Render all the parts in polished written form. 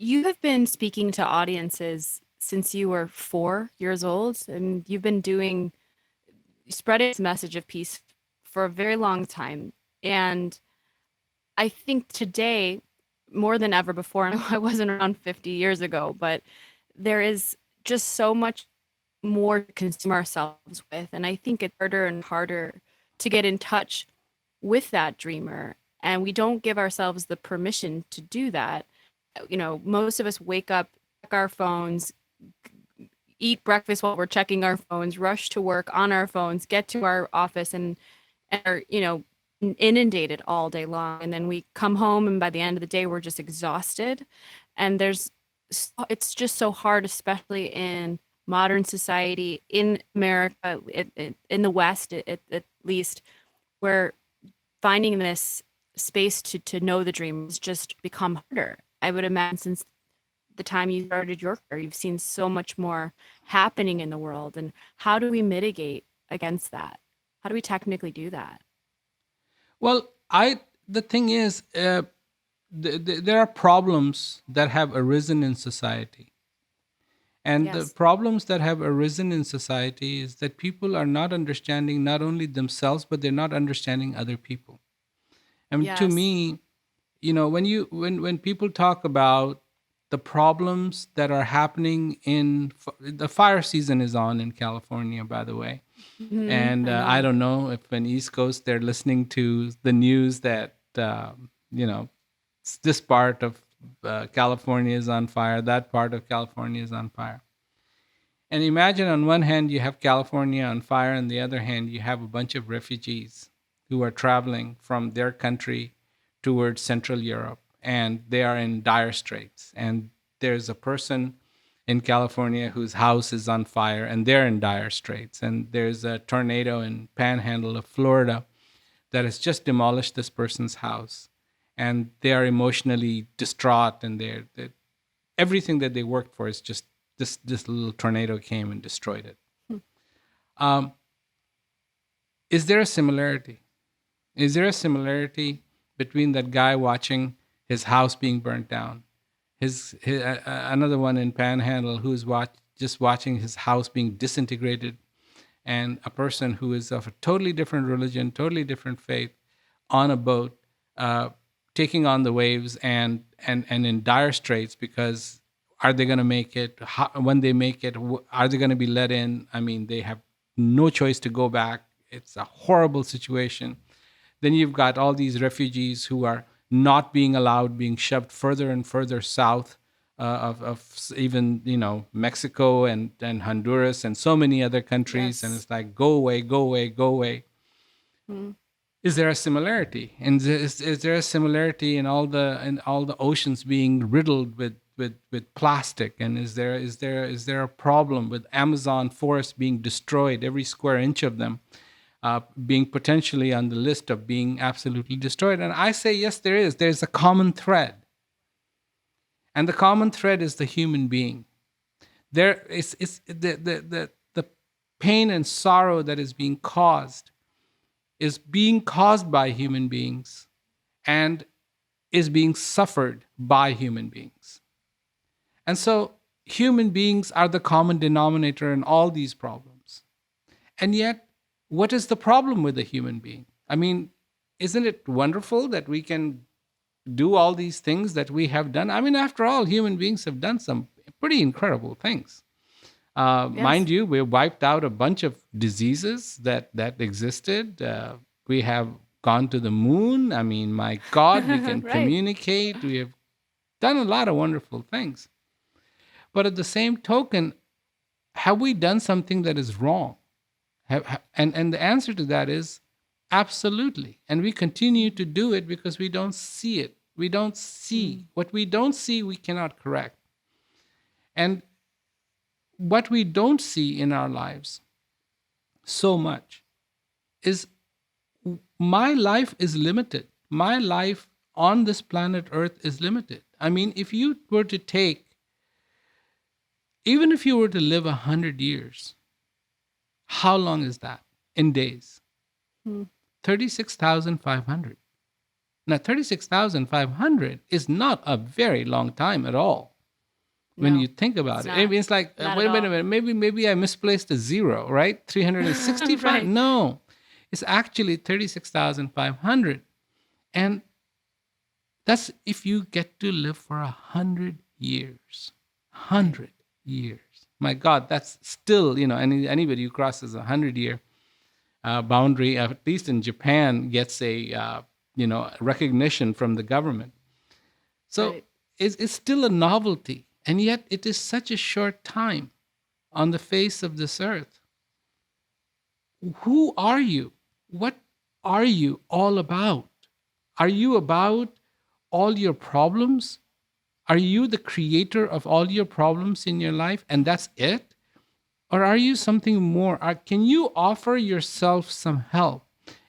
You have been speaking to audiences since you were 4 years old, and you've been spreading this message of peace for a very long time. And I think today, more than ever before, and I wasn't around 50 years ago, but there is just so much more to consume ourselves with. And I think it's harder and harder to get in touch with that dreamer. And we don't give ourselves the permission to do that. Most of us wake up, check our phones, eat breakfast while we're checking our phones, rush to work on our phones, get to our office and are, inundated all day long. And then we come home and by the end of the day, we're just exhausted. And it's just so hard, especially in modern society, in America, in the West, at least, where finding this space to know the dream has just become harder. I would imagine since the time you started your career, you've seen so much more happening in the world. And how do we mitigate against that? How do we technically do that? Well, the thing is, there are problems that have arisen in society. And the Yes. problems that have arisen in society is that people are not understanding not only themselves, but they're not understanding other people. I mean, to Yes. me, when people talk about the problems that are happening the fire season is on in California, by the way. And I I know. don't know if in East Coast they're listening to the news that you know this part of California is on fire, that part of California is on fire. And imagine on one hand you have California on fire, on the other hand you have a bunch of refugees who are traveling from their country towards Central Europe, and they are in dire straits. And there's a person in California whose house is on fire, and they're in dire straits. And there's a tornado in Panhandle of Florida that has just demolished this person's house, and they are emotionally distraught, and everything that they worked for is just this little tornado came and destroyed it. Um, is there a similarity? Is there a similarity between that guy watching his house being burnt down, another one in Panhandle who's just watching his house being disintegrated, and a person who is of a totally different religion, totally different faith, on a boat, uh, taking on the waves and in dire straits because are they going to make it? When they make it, are they going to be let in? I mean, they have no choice to go back. It's a horrible situation. Then you've got all these refugees who are not being allowed, being shoved further and further south of even Mexico and Honduras and so many other countries, and Yes. it's like go away, go away, go away. Mm. Is there a similarity? And is there a similarity in all the oceans being riddled with plastic? And is there a problem with Amazon forests being destroyed, every square inch of them being potentially on the list of being absolutely destroyed? And I say yes, there is. There's a common thread, and the common thread is the human being. There is the pain and sorrow that is being caused by human beings and is being suffered by human beings. And so human beings are the common denominator in all these problems. And yet, what is the problem with a human being? I mean, isn't it wonderful that we can do all these things that we have done? I mean, after all, human beings have done some pretty incredible things. Yes. Mind you, we wiped out a bunch of diseases that existed. We have gone to the moon. I mean, my God, we can Right. communicate. We have done a lot of wonderful things. But at the same token, have we done something that is wrong? And the answer to that is absolutely. And we continue to do it because we don't see it. We don't see. Mm. What we don't see, we cannot correct. And what we don't see in our lives so much is my life is limited. My life on this planet Earth is limited. I mean, if you were to take, even if you were to live 100 years, how long is that in days? Mm. 36,500. Now, 36,500 is not a very long time at all when No, you think about it's it. I not. mean, it's like, Not wait at a all. minute, maybe I misplaced a zero, right? 365? Right. No, it's actually 36,500. And that's if you get to live for 100 years. 100 years. My God, that's still, anybody who crosses 100 year boundary, at least in Japan, gets a recognition from the government. So Right. it's still a novelty, and yet it is such a short time on the face of this earth. Who are you? What are you all about? Are you about all your problems? Are you the creator of all your problems in your life and that's it? Or are you something more? Can you offer yourself some help?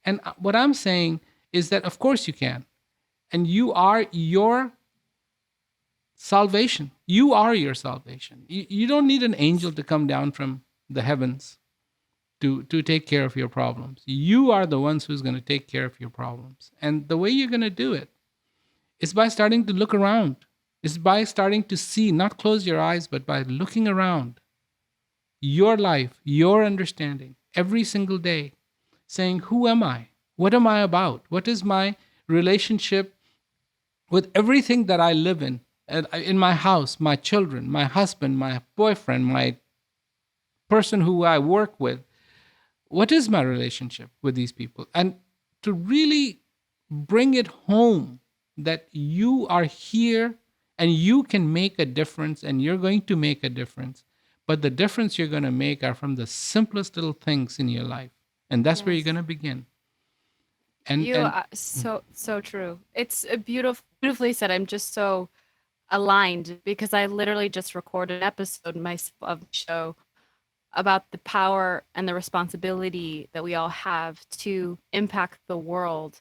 And what I'm saying is that, of course, you can. And you are your salvation. You are your salvation. You don't need an angel to come down from the heavens to take care of your problems. You are the ones who's going to take care of your problems. And the way you're going to do it is by starting to look around. It's by starting to see, not close your eyes, but by looking around your life, your understanding every single day, saying, who am I? What am I about? What is my relationship with everything that I live in my house, my children, my husband, my boyfriend, my person who I work with? What is my relationship with these people? And to really bring it home that you are here and you can make a difference and you're going to make a difference. But the difference you're going to make are from the simplest little things in your life. And that's where you're going Yes. to begin. And You and are so true. It's a beautifully said. I'm just so aligned because I literally just recorded an episode of the show about the power and the responsibility that we all have to impact the world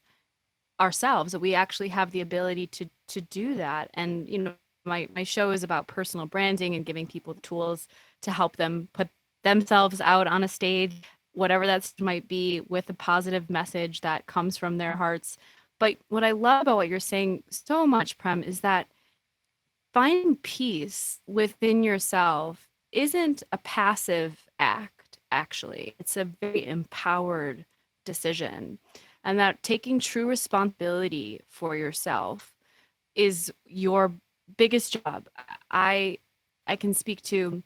ourselves, that we actually have the ability to do that. And my show is about personal branding and giving people the tools to help them put themselves out on a stage, whatever that might be, with a positive message that comes from their hearts. But what I love about what you're saying so much, Prem, is that finding peace within yourself isn't a passive act, actually. It's a very empowered decision. And that taking true responsibility for yourself is your biggest job. I can speak to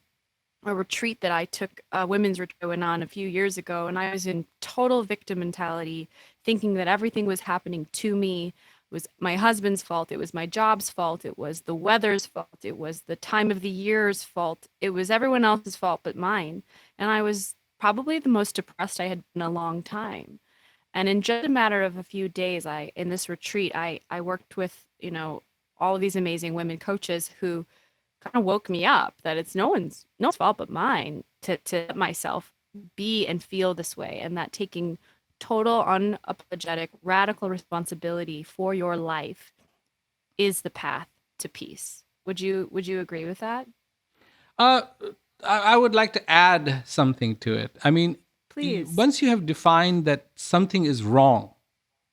a retreat that I took, a women's retreat I went on a few years ago, and I was in total victim mentality, thinking that everything was happening to me. It was my husband's fault. It was my job's fault. It was the weather's fault. It was the time of the year's fault. It was everyone else's fault but mine. And I was probably the most depressed I had been in a long time. And in just a matter of a few days, in this retreat, I worked with, all of these amazing women coaches who kind of woke me up that it's no one's fault but mine to let myself be and feel this way, and that taking total unapologetic radical responsibility for your life is the path to peace. Would you agree with that? uh, I would like to add something to it. I mean, Please. once you have defined that something is wrong,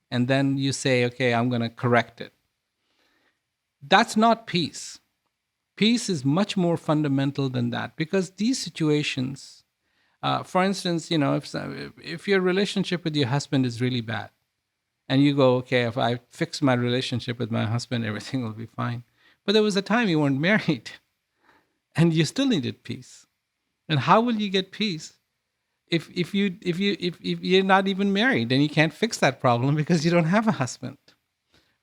and then you say, okay, I'm going to correct it, that's not peace. Peace is much more fundamental than that, because these situations, for instance, if your relationship with your husband is really bad, and you go, okay, if I fix my relationship with my husband, everything will be fine. But there was a time you weren't married, and you still needed peace. And how will you get peace if you're not even married and you can't fix that problem because you don't have a husband?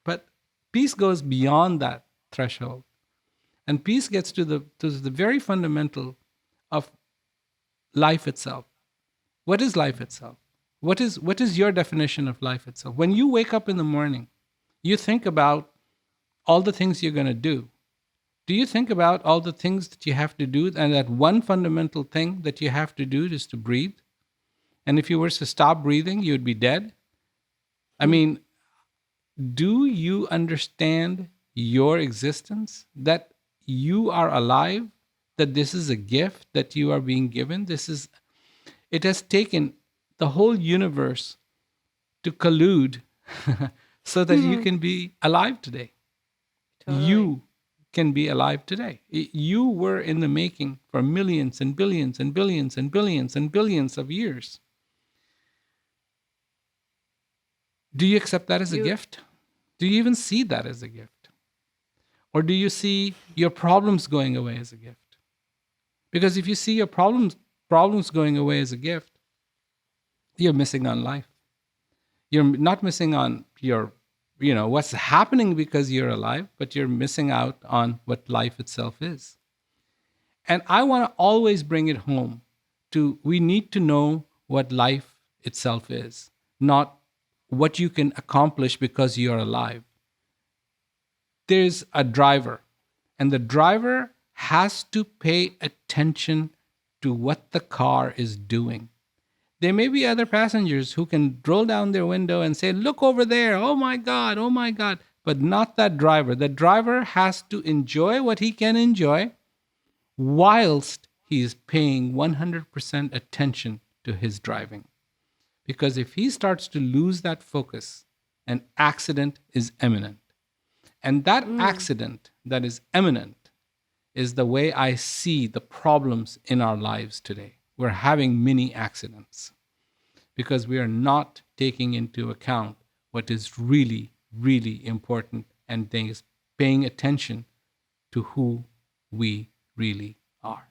But peace goes beyond that threshold. And peace gets to the very fundamental of life itself. What is life itself? What is your definition of life itself? When you wake up in the morning, you think about all the things you're going to do. Do you think about all the things that you have to do, and that one fundamental thing that you have to do is to breathe? And if you were to stop breathing, you'd be dead. I Hmm. mean, do you understand your existence? That you are alive, that this is a gift that you are being given. It has taken the whole universe to collude so that you can be alive today. Totally. You can be alive today. You were in the making for millions and billions and billions and billions and billions of years. Do you accept that as a gift? Do you even see that as a gift? Or do you see your problems going away as a gift? Because if you see your problems going away as a gift, you're missing on life. You're not missing on what's happening because you're alive, but you're missing out on what life itself is. And I want to always bring it home to we need to know what life itself is, not what you can accomplish because you're alive. There's a driver, and the driver has to pay attention to what the car is doing. There may be other passengers who can roll down their window and say, "Look over there. Oh my God, oh my God." But not that driver. The driver has to enjoy what he can enjoy whilst he is paying 100% attention to his driving. Because if he starts to lose that focus, an accident is imminent. And that accident that is imminent is the way I see the problems in our lives today. We're having many accidents because we are not taking into account what is really, really important and paying attention to who we really are.